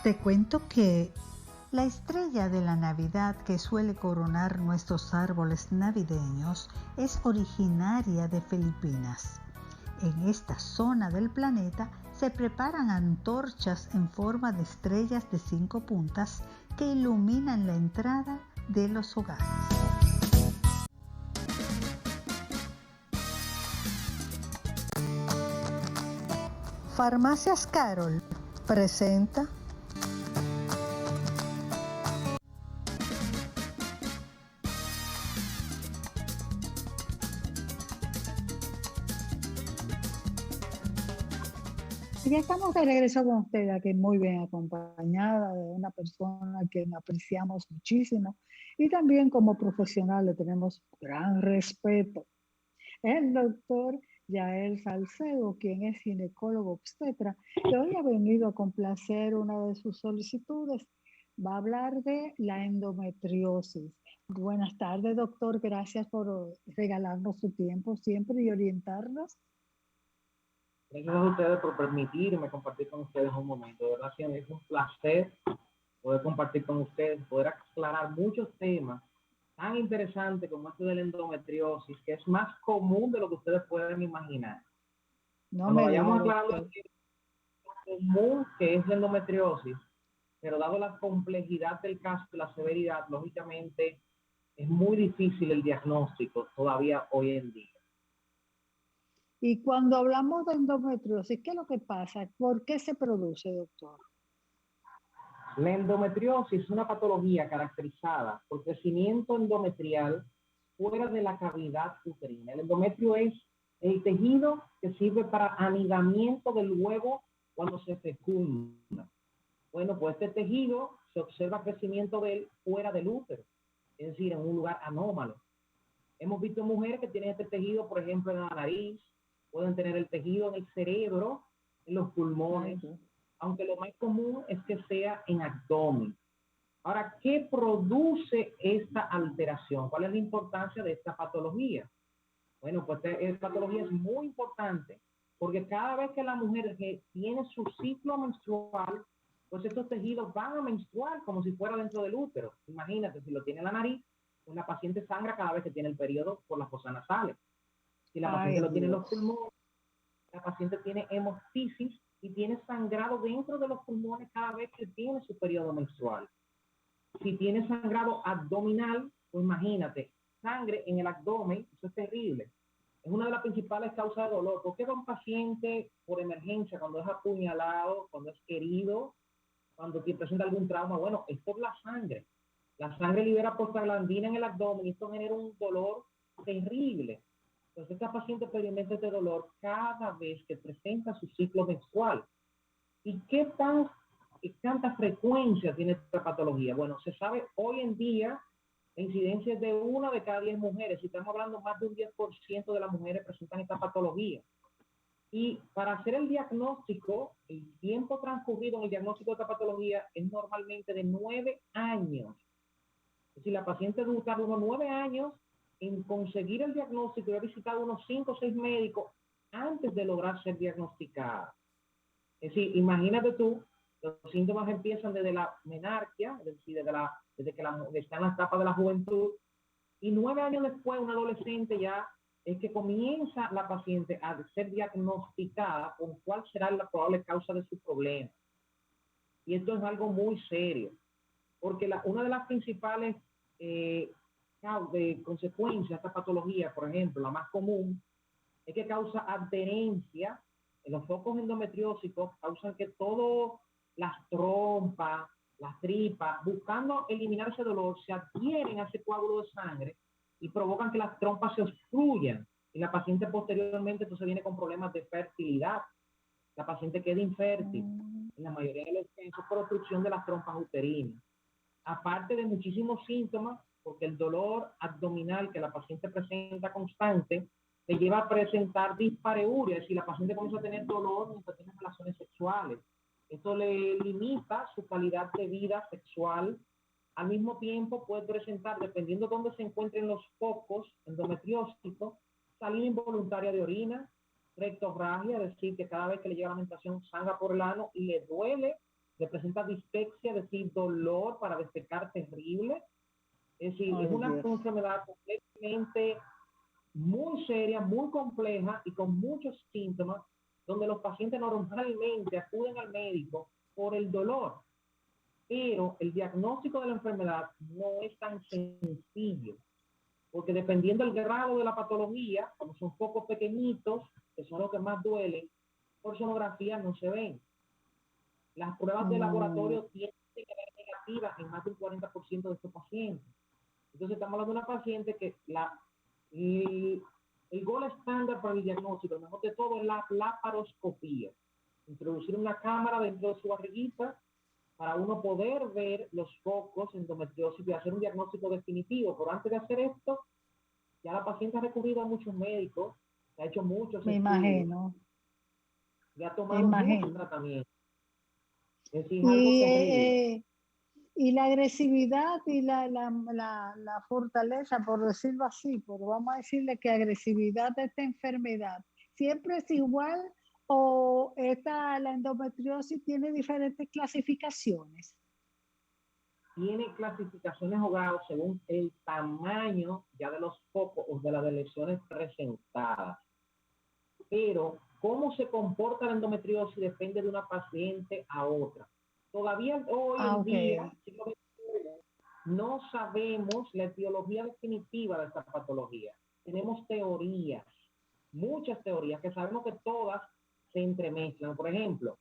Te cuento que la estrella de la Navidad que suele coronar nuestros árboles navideños es originaria de Filipinas. En esta zona del planeta se preparan antorchas en forma de estrellas de 5 puntas que iluminan la entrada de los hogares. Farmacias Carol presenta Ya estamos de regreso con usted, aquí muy bien acompañada de una persona que apreciamos muchísimo y también como profesional le tenemos gran respeto. El doctor Yael Salcedo, quien es ginecólogo obstetra, que hoy ha venido a complacer una de sus solicitudes. Va a hablar de la endometriosis. Buenas tardes, doctor. Gracias por regalarnos su tiempo siempre y orientarnos. Gracias a ustedes por permitirme compartir con ustedes un momento. De verdad, siempre es un placer poder compartir con ustedes, poder aclarar muchos temas tan interesantes como este de la endometriosis, que es más común de lo que ustedes pueden imaginar. Cuando vayamos aclarando lo común que es la endometriosis, pero dado la complejidad del caso y la severidad, lógicamente es muy difícil el diagnóstico todavía hoy en día. Y cuando hablamos de endometriosis, ¿qué es lo que pasa? ¿Por qué se produce, doctor? La endometriosis es una patología caracterizada por crecimiento endometrial fuera de la cavidad uterina. El endometrio es el tejido que sirve para anidamiento del huevo cuando se fecunda. Bueno, pues este tejido se observa crecimiento de él fuera del útero, es decir, en un lugar anómalo. Hemos visto mujeres que tienen este tejido, por ejemplo, en la nariz, pueden tener el tejido en el cerebro, en los pulmones, aunque lo más común es que sea en abdomen. Ahora, ¿qué produce esta alteración? ¿Cuál es la importancia de esta patología? Bueno, pues esta patología es muy importante porque cada vez que la mujer tiene su ciclo menstrual, pues estos tejidos van a menstruar como si fuera dentro del útero. Imagínate, si lo tiene en la nariz, pues la paciente sangra cada vez que tiene el periodo por las fosas nasales. Si la paciente lo tiene en los pulmones, la paciente tiene hemoptisis y tiene sangrado dentro de los pulmones cada vez que tiene su periodo menstrual. Si tiene sangrado abdominal, pues imagínate, sangre en el abdomen, eso es terrible. Es una de las principales causas de dolor. ¿Por qué va un paciente por emergencia cuando es apuñalado, cuando es herido, cuando presenta algún trauma? Bueno, es por la sangre. La sangre libera prostaglandina en el abdomen y esto genera un dolor terrible. Entonces, esta paciente experimenta este dolor cada vez que presenta su ciclo menstrual. ¿Y qué tanta frecuencia tiene esta patología? Bueno, se sabe hoy en día la incidencia es de 1 de cada 10 mujeres. Si estamos hablando, más de un 10% de las mujeres presentan esta patología. Y para hacer el diagnóstico, el tiempo transcurrido en el diagnóstico de esta patología es normalmente de 9 años. Es decir, la paciente debe buscar unos 9 años en conseguir el diagnóstico y ha visitado unos 5 o 6 médicos antes de lograr ser diagnosticada. Es decir, imagínate tú, los síntomas empiezan desde la menarquia, es decir, desde que está en la etapa de la juventud, y 9 años después, un adolescente ya es que comienza la paciente a ser diagnosticada con cuál será la probable causa de su problema. Y esto es algo muy serio, porque una de las principales consecuencias de esta patología, por ejemplo, la más común, es que causa adherencia en los focos endometriósicos, causan que todas las trompas, las tripas, buscando eliminar ese dolor, se adhieren a ese coágulo de sangre y provocan que las trompas se obstruyan y la paciente posteriormente entonces viene con problemas de fertilidad. La paciente queda infértil en la mayoría de los casos por obstrucción de las trompas uterinas. Aparte de muchísimos síntomas, porque el dolor abdominal que la paciente presenta constante le lleva a presentar dispareuria, es decir, la paciente comienza a tener dolor mientras tiene relaciones sexuales. Esto le limita su calidad de vida sexual. Al mismo tiempo puede presentar, dependiendo de dónde se encuentren los focos endometriósicos, salida involuntaria de orina, rectorragia, es decir, que cada vez que le llega la menstruación sangra por el ano y le duele le presenta dispepsia, es decir, dolor para defecar terrible. Es decir, Ay, es una Dios. enfermedad completamente muy seria, muy compleja y con muchos síntomas, donde los pacientes normalmente acuden al médico por el dolor, pero el diagnóstico de la enfermedad no es tan sencillo, porque dependiendo del grado de la patología, como son focos pequeñitos, que son los que más duelen, por sonografía no se ven. Las pruebas de Mm, laboratorio tienen que ser negativas en más del 40% de estos pacientes. Entonces estamos hablando de una paciente que el gol estándar para el diagnóstico, lo mejor de todo, es la laparoscopía. Introducir una cámara dentro de su barriguita para uno poder ver los focos endometriosis y hacer un diagnóstico definitivo. Pero antes de hacer esto, ya la paciente ha recurrido a muchos médicos, se ha hecho muchos me estudios imagino, y ha me tomado muchos imagino. tratamientos. Es decir, es algo Y, terrible. y la agresividad y la fortaleza, por decirlo así, pero vamos a decirle que agresividad de esta enfermedad, ¿siempre es igual o la endometriosis tiene diferentes clasificaciones? Tiene clasificaciones o grados según el tamaño ya de los focos o de las lesiones presentadas. Pero cómo se comporta la endometriosis depende de una paciente a otra. Todavía hoy Ah, en ok. día, siglo XXI, no sabemos la etiología definitiva de esta patología. Tenemos teorías, muchas teorías, que sabemos que todas se entremezclan. Por ejemplo,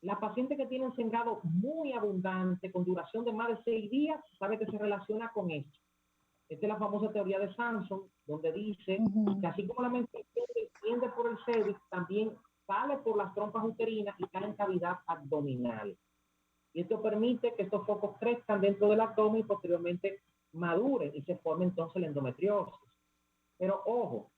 la paciente que tiene un sangrado muy abundante, con duración de más de 6 días, sabe que se relaciona con esto. Esta es la famosa teoría de Samson, donde dice Ujú. que así como la menstruación desciende por el cervix, también sale por las trompas uterinas y cae en cavidad abdominal. Y esto permite que estos focos crezcan dentro del abdomen y posteriormente maduren y se forme entonces la endometriosis. Pero ojo,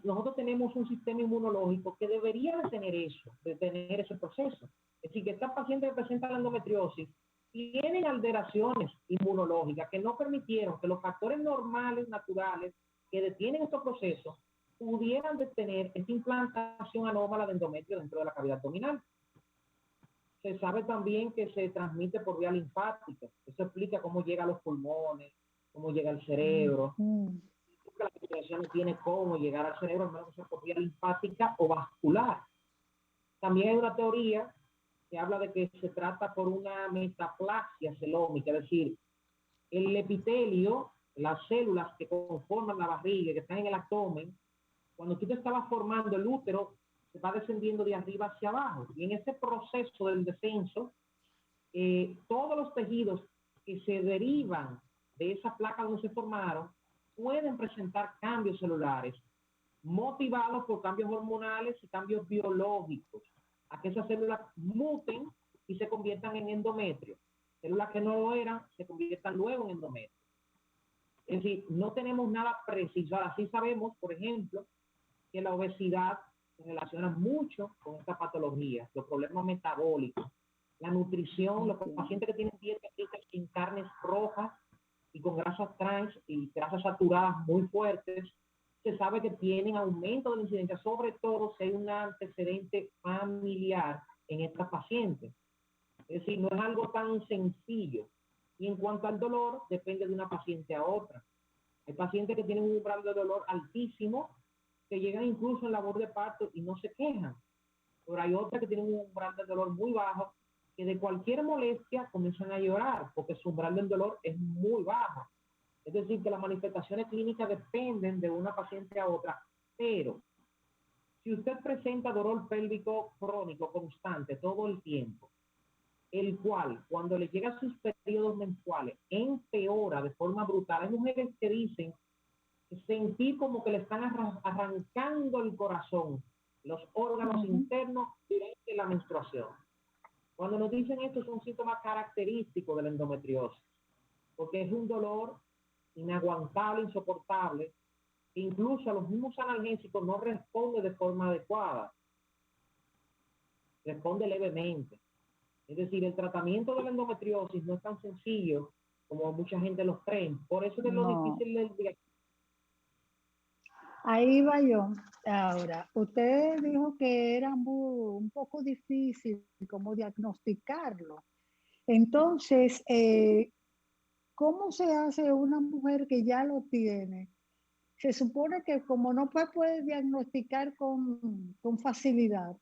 nosotros tenemos un sistema inmunológico que debería de tener eso, de tener ese proceso. Es decir, que estas pacientes que presentan la endometriosis tienen alteraciones inmunológicas que no permitieron que los factores normales, naturales, que detienen estos procesos, pudieran detener esta implantación anómala de endometrio dentro de la cavidad abdominal. Se sabe también que se transmite por vía linfática. Eso explica cómo llega a los pulmones, cómo llega al cerebro. Ujú. La circulación no tiene cómo llegar al cerebro, a menos que sea por vía linfática o vascular. También hay una teoría que habla de que se trata por una metaplasia celómica, es decir, el epitelio, las células que conforman la barriga, que están en el abdomen, cuando tú te estabas formando el útero, se va descendiendo de arriba hacia abajo. Y en ese proceso del descenso, todos los tejidos que se derivan de esa placa donde se formaron pueden presentar cambios celulares motivados por cambios hormonales y cambios biológicos, a que esas células muten y se conviertan en endometrio. Células que no lo eran se conviertan luego en endometrio. Es decir, no tenemos nada preciso. Ahora sí sabemos, por ejemplo, que la obesidad se relaciona mucho con esta patología, los problemas metabólicos, la nutrición, los Entiendo. pacientes que tienen dieta sin carnes rojas y con grasas trans y grasas saturadas muy fuertes, se sabe que tienen aumento de la incidencia, sobre todo si hay un antecedente familiar en estas pacientes. Es decir, no es algo tan sencillo. Y en cuanto al dolor, depende de una paciente a otra. Hay pacientes que tienen un umbral de dolor altísimo, que llegan incluso en labor de parto y no se quejan. Pero hay otras que tienen un umbral de dolor muy bajo, que de cualquier molestia comienzan a llorar, porque su umbral del dolor es muy bajo. Es decir, que las manifestaciones clínicas dependen de una paciente a otra, pero si usted presenta dolor pélvico crónico constante todo el tiempo, el cual cuando le llega a sus periodos menstruales empeora de forma brutal, hay mujeres que dicen sentir como que le están arrancando el corazón, los órganos Ujú. internos durante la menstruación. Cuando nos dicen esto, es un síntoma característico de la endometriosis, porque es un dolor inaguantable, insoportable, que incluso a los mismos analgésicos no responde de forma adecuada, responde levemente. Es decir, el tratamiento de la endometriosis no es tan sencillo como mucha gente lo cree. Por eso es de lo No. difícil del diagnóstico. Ahí va yo. Ahora, usted dijo que era un poco difícil como diagnosticarlo. Entonces, ¿cómo se hace una mujer que ya lo tiene? Se supone que como no puede diagnosticar con facilidad,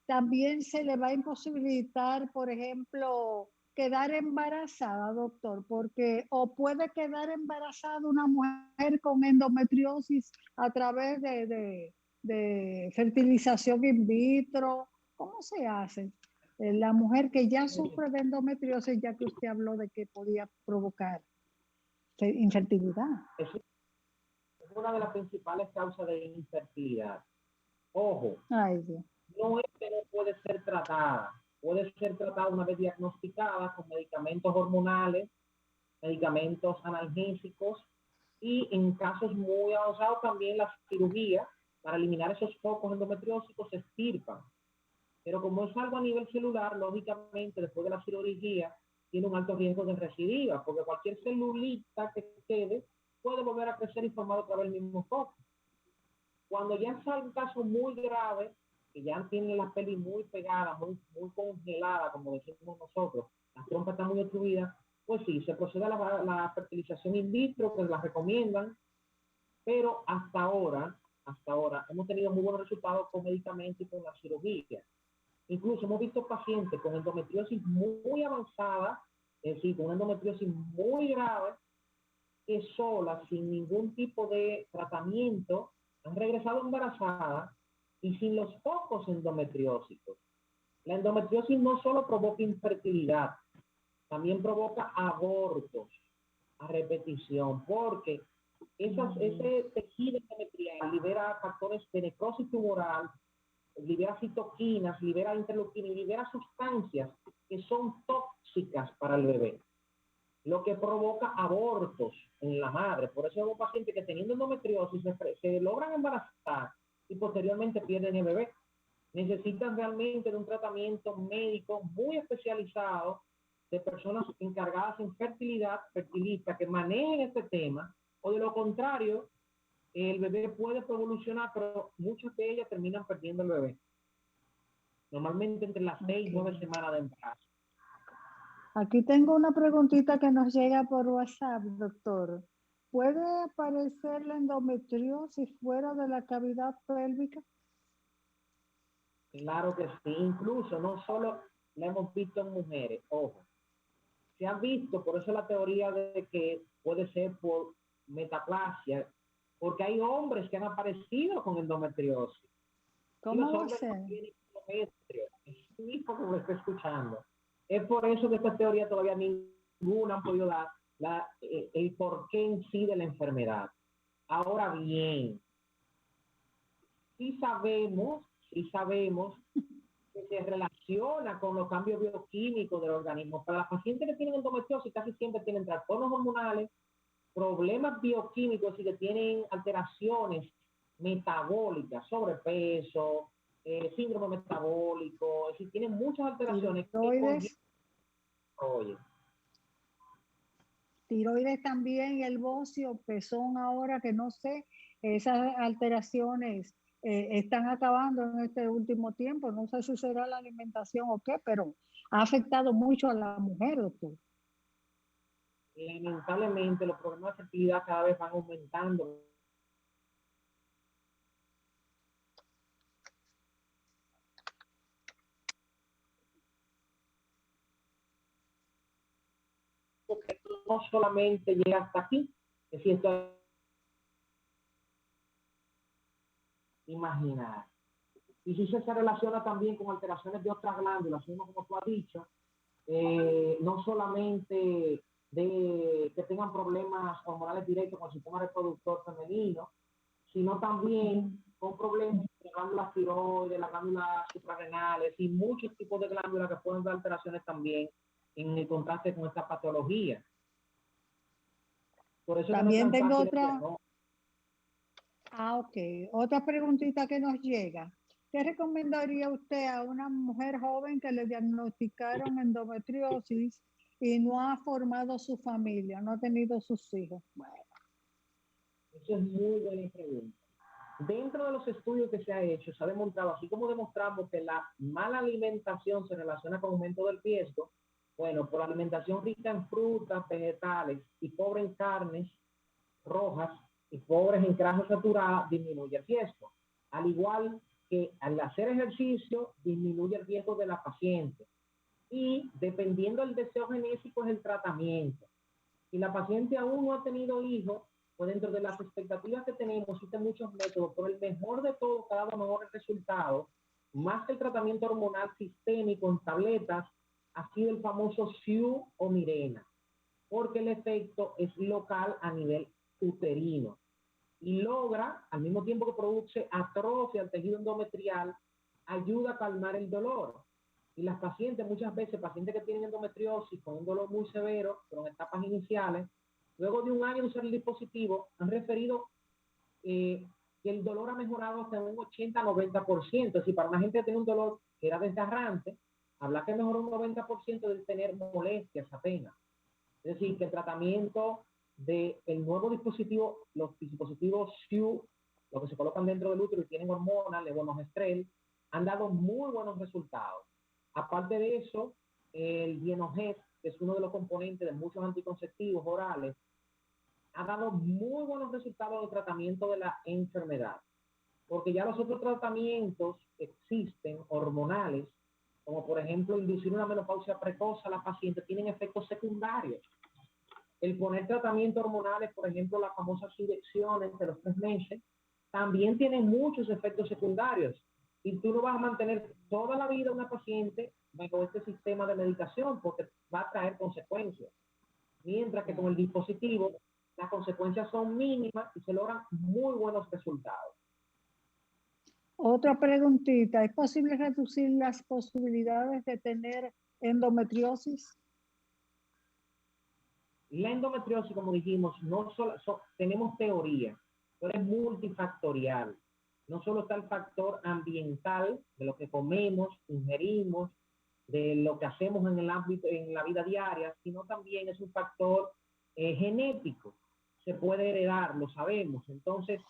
también se le va a imposibilitar, por ejemplo, quedar embarazada, doctor, porque o puede quedar embarazada una mujer con endometriosis a través de fertilización in vitro. ¿Cómo se hace? La mujer que ya sufre de endometriosis, ya que usted habló de que podía provocar infertilidad. Es una de las principales causas de infertilidad. Ojo, Ay, Dios. no es que no puede ser tratada. Puede ser tratada una vez diagnosticada con medicamentos hormonales, medicamentos analgésicos y en casos muy avanzados también la cirugía para eliminar esos focos endometriósicos se extirpan. Pero como es algo a nivel celular, lógicamente después de la cirugía tiene un alto riesgo de recidiva, porque cualquier celulita que quede puede volver a crecer y formar otra vez el mismo foco. Cuando ya es un caso muy grave, que ya tiene la peli muy pegada, muy congelada, como decimos nosotros, la trompa está muy obstruida, pues sí, se procede a la fertilización in vitro, que la recomiendan, pero hasta ahora, hemos tenido muy buenos resultados con medicamentos y con la cirugía. Incluso hemos visto pacientes con endometriosis muy avanzada, es decir, con una endometriosis muy grave, que solas, sin ningún tipo de tratamiento, han regresado embarazadas y sin los focos endometriósicos. La endometriosis no solo provoca infertilidad, también provoca abortos a repetición, porque ese tejido endometrial libera factores de necrosis tumoral, libera citoquinas, libera interleuquinas, libera sustancias que son tóxicas para el bebé, lo que provoca abortos en la madre. Por eso hay un paciente que teniendo endometriosis se logran embarazar y posteriormente pierden el bebé. Necesitan realmente de un tratamiento médico muy especializado de personas encargadas en fertilidad, fertilistas, que manejen este tema, o de lo contrario, el bebé puede evolucionar, pero muchas de ellas terminan perdiendo el bebé. Normalmente entre las 6 y 9 semanas de embarazo. Aquí tengo una preguntita que nos llega por WhatsApp, doctor. ¿Puede aparecer la endometriosis fuera de la cavidad pélvica? Claro que sí, incluso no solo la hemos visto en mujeres, ojo, se ha visto, por eso la teoría de que puede ser por metaplasia, porque hay hombres que han aparecido con endometriosis. ¿Cómo va a ser? No tienen endometrio, es mismo que lo está escuchando. Es por eso que esta teoría todavía ninguna han podido dar el porqué en sí de la enfermedad. Ahora bien, sí sabemos que se relaciona con los cambios bioquímicos del organismo. Para las pacientes que tienen endometriosis casi siempre tienen trastornos hormonales, problemas bioquímicos y que tienen alteraciones metabólicas, sobrepeso, síndrome metabólico, es decir, tienen muchas alteraciones Tiroides también, el bocio, pezón ahora que no sé, esas alteraciones están acabando en este último tiempo. No sé si será la alimentación o qué, pero ha afectado mucho a la mujer, doctor. Lamentablemente los problemas de fertilidad cada vez van aumentando. Porque no solamente llega hasta aquí, es decir, esto imaginar. Y si se relaciona también con alteraciones de otras glándulas, uno como tú has dicho, no solamente de que tengan problemas hormonales directos con el sistema reproductor femenino, sino también con problemas de glándulas tiroides, las glándulas suprarrenales y muchos tipos de glándulas que pueden dar alteraciones también en el contraste con esta patología. Por eso también no es tan tengo fácil otra. Ok. Otra preguntita que nos llega. ¿Qué recomendaría usted a una mujer joven que le diagnosticaron endometriosis y no ha formado su familia, no ha tenido sus hijos? Bueno. Eso es muy buena pregunta. Dentro de los estudios que se ha hecho, se ha demostrado, así como demostramos que la mala alimentación se relaciona con aumento del riesgo, bueno, por la alimentación rica en frutas, vegetales y pobre en carnes rojas y pobres en grasas saturadas, disminuye el riesgo. Al igual que al hacer ejercicio, disminuye el riesgo de la paciente. Y dependiendo del deseo genético es el tratamiento. Si la paciente aún no ha tenido hijos, pues dentro de las expectativas que tenemos, existen muchos métodos, pero el mejor de todo, que ha dado mejores resultados, más que el tratamiento hormonal sistémico en tabletas, ha sido el famoso SIU o Mirena, porque el efecto es local a nivel uterino y logra, al mismo tiempo que produce atrofia al tejido endometrial, ayuda a calmar el dolor. Y las pacientes, muchas veces, pacientes que tienen endometriosis con un dolor muy severo, pero en etapas iniciales, luego de un año de usar el dispositivo, han referido que el dolor ha mejorado hasta un 80-90%. Es decir, para una gente que tiene un dolor que era desgarrante, habla que mejoró un 90% de tener molestias apenas. Es decir, que el tratamiento del nuevo dispositivo, los dispositivos SIU, los que se colocan dentro del útero y tienen hormonas, levonorgestrel, han dado muy buenos resultados. Aparte de eso, el Dienogest, que es uno de los componentes de muchos anticonceptivos orales, ha dado muy buenos resultados de tratamiento de la enfermedad. Porque ya los otros tratamientos existen, hormonales, como por ejemplo inducir una menopausia precoz a la paciente, tienen efectos secundarios. El poner tratamientos hormonales, por ejemplo, las famosas inyecciones de los 3 meses, también tienen muchos efectos secundarios. Y tú no vas a mantener toda la vida una paciente bajo este sistema de medicación porque va a traer consecuencias. Mientras que con el dispositivo, las consecuencias son mínimas y se logran muy buenos resultados. Otra preguntita, ¿es posible reducir las posibilidades de tener endometriosis? La endometriosis, como dijimos, no solo tenemos teoría, pero es multifactorial. No solo está el factor ambiental, de lo que comemos, ingerimos, de lo que hacemos en el ámbito, en la vida diaria, sino también es un factor genético. Se puede heredar, lo sabemos. Entonces,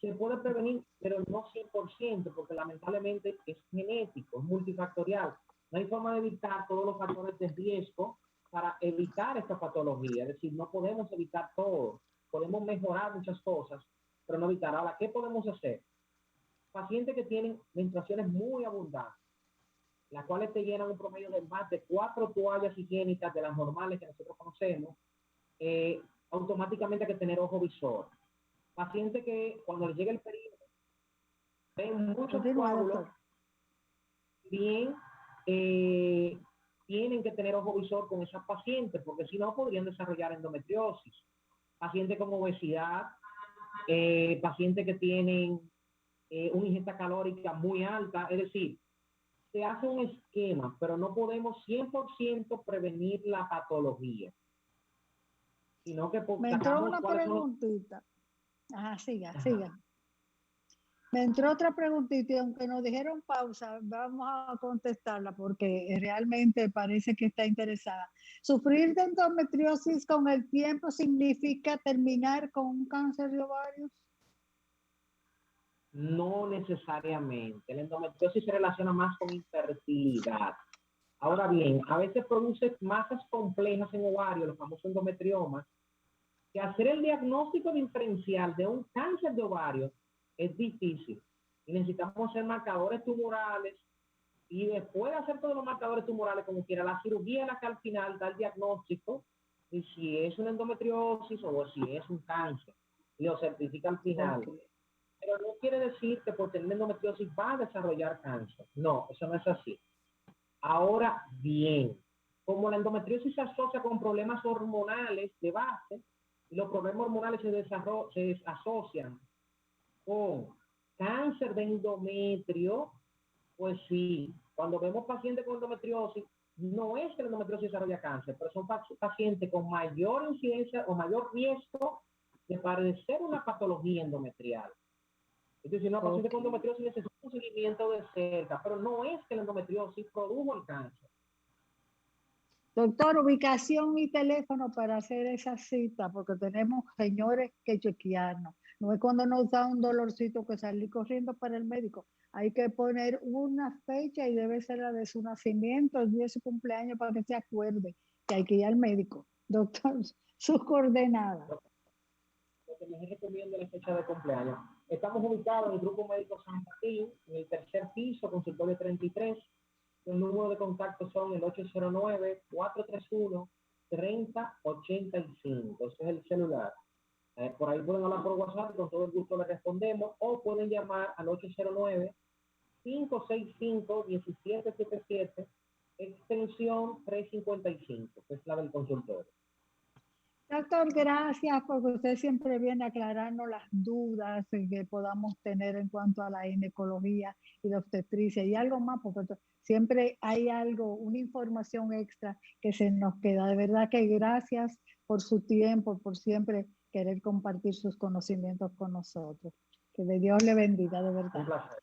se puede prevenir, pero no 100%, porque lamentablemente es genético, es multifactorial. No hay forma de evitar todos los factores de riesgo para evitar esta patología. Es decir, no podemos evitar todo. Podemos mejorar muchas cosas, pero no evitar. Ahora, ¿qué podemos hacer? Pacientes que tienen menstruaciones muy abundantes, las cuales te llenan un promedio de más de 4 toallas higiénicas de las normales que nosotros conocemos, automáticamente hay que tener ojo visor. Pacientes que cuando les llega el periodo ven muchos coágulos, bien, tienen que tener ojo visor con esas pacientes, porque si no podrían desarrollar endometriosis. Pacientes con obesidad, pacientes que tienen una ingesta calórica muy alta, es decir, se hace un esquema, pero no podemos 100% prevenir la patología, sino que me entró una preguntita. Ajá, siga. Me entró otra preguntita y aunque nos dijeron pausa, vamos a contestarla porque realmente parece que está interesada. ¿Sufrir de endometriosis con el tiempo significa terminar con un cáncer de ovarios? No necesariamente. La endometriosis se relaciona más con infertilidad. Ahora bien, a veces produce masas complejas en ovario, los famosos endometriomas, que hacer el diagnóstico diferencial de un cáncer de ovario es difícil. Y necesitamos hacer marcadores tumorales y después de hacer todos los marcadores tumorales, como quiera, la cirugía es la que al final da el diagnóstico de si es una endometriosis o si es un cáncer. Y lo certifica al final. Okay. Pero no quiere decir que por tener endometriosis va a desarrollar cáncer. No, eso no es así. Ahora bien, como la endometriosis se asocia con problemas hormonales de base, y los problemas hormonales se asocian con cáncer de endometrio, pues sí, cuando vemos pacientes con endometriosis, no es que la endometriosis desarrolla cáncer, pero son pacientes con mayor incidencia o mayor riesgo de padecer una patología endometrial. Es decir, una paciente con endometriosis necesita un seguimiento de cerca, pero no es que la endometriosis produjo el cáncer. Doctor, ubicación y teléfono para hacer esa cita, porque tenemos señores que chequearnos. No es cuando nos da un dolorcito que salir corriendo para el médico. Hay que poner una fecha y debe ser la de su nacimiento, el día de su cumpleaños, para que se acuerde que hay que ir al médico. Doctor, sus coordenadas. Lo que les recomiendo la fecha de cumpleaños. Estamos ubicados en el Grupo Médico San Martín, en el tercer piso, consultorio 33. El número de contacto son el 809-431-3085. Ese es el celular. Por ahí pueden hablar por WhatsApp y con todo el gusto les respondemos, o pueden llamar al 809-565-1777, extensión 355, que es la del consultorio. Doctor, gracias porque usted siempre viene a aclararnos las dudas que podamos tener en cuanto a la ginecología y la obstetricia y algo más, porque siempre hay algo, una información extra que se nos queda. De verdad que gracias por su tiempo, por siempre querer compartir sus conocimientos con nosotros. Que de Dios le bendiga, de verdad. Un placer.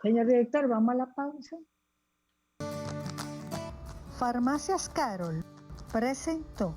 Señor director, vamos a la pausa. Farmacias Carol presentó